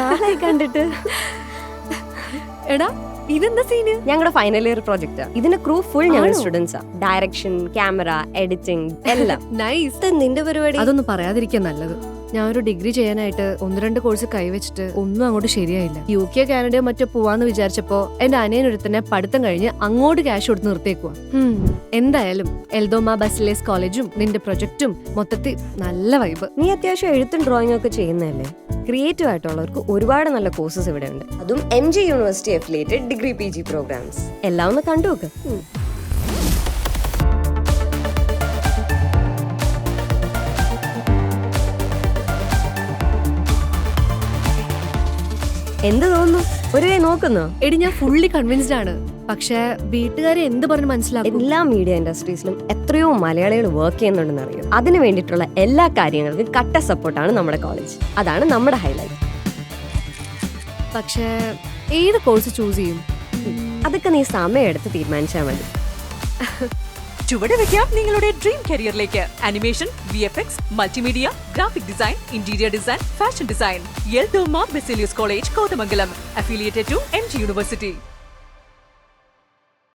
നാളായി കണ്ടിട്ട്. എടാ ഇതെന്താ സീന്? ഞങ്ങളുടെ ഫൈനൽ ഇയർ പ്രോജക്റ്റ്. ഇതിന്റെ ക്രൂ ഫുൾ ഞങ്ങൾ സ്റ്റുഡൻസാ. ഡയറക്ഷൻ, ക്യാമറ, എഡിറ്റിംഗ് എല്ലാം. നൈസ്. നിന്റെ പരിപാടി? അതൊന്നും പറയാതിരിക്കാൻ നല്ലത്. ഞാൻ ഒരു ഡിഗ്രി ചെയ്യാനായിട്ട് 1-2 കോഴ്സ് കൈവച്ചിട്ട് ഒന്നും അങ്ങോട്ട് ശരിയായില്ല. UK കാനഡയോ മറ്റോ പോവാന്ന് വിചാരിച്ചപ്പോ എന്റെ അനിയനൊരുത്തന്നെ പഠിത്തം കഴിഞ്ഞ് അങ്ങോട്ട് ക്യാഷ് കൊടുത്ത് നിർത്തിയേക്കുവാ. എന്തായാലും എൽദോമ ബസിലേസ് കോളേജും നിന്റെ പ്രൊജക്റ്റും മൊത്തത്തിൽ നല്ല വൈബ്. നീ അത്യാവശ്യം എഴുത്തും ഡ്രോയിങ് ഒക്കെ ചെയ്യുന്നതല്ലേ? ക്രിയേറ്റീവ് ആയിട്ടുള്ളവർക്ക് ഒരുപാട് നല്ല കോഴ്സസ് ഇവിടെ ഉണ്ട്. അതും MG university affiliated degree PG programmes. എല്ലാം ഒന്ന് കണ്ടുനോക്ക്. എന്ത് തോന്നുന്നു? ഒരു കൈ നോക്കുന്നോ? എടി ഞാൻ ഫുള്ളി കൺവിൻസ്ഡ് ആണ്. പക്ഷെ വീട്ടുകാരെ എന്ത് പറഞ്ഞ് മനസ്സിലാക്കും? എല്ലാ മീഡിയ ഇൻഡസ്ട്രീസിലും എത്രയോ മലയാളികൾ വർക്ക് ചെയ്യുന്നുണ്ടെന്ന് അറിയും. അതിന് വേണ്ടിയിട്ടുള്ള എല്ലാ കാര്യങ്ങൾക്കും കട്ട സപ്പോർട്ടാണ് നമ്മുടെ കോളേജ്. അതാണ് നമ്മുടെ ഹൈലൈറ്റ്. പക്ഷേ ഏത് കോഴ്സ് ചൂസ് ചെയ്യും? അതൊക്കെ നീ സമയം എടുത്ത് തീരുമാനിച്ചാൽ മതി. ചുവട് വെക്കാം നിങ്ങളുടെ ഡ്രീം കരിയറിലേക്ക്. Animation, VFX, multimedia, graphic design, interior design, fashion design. എൽദോമ Baselios college, Kothamangalam. Affiliated to MG university.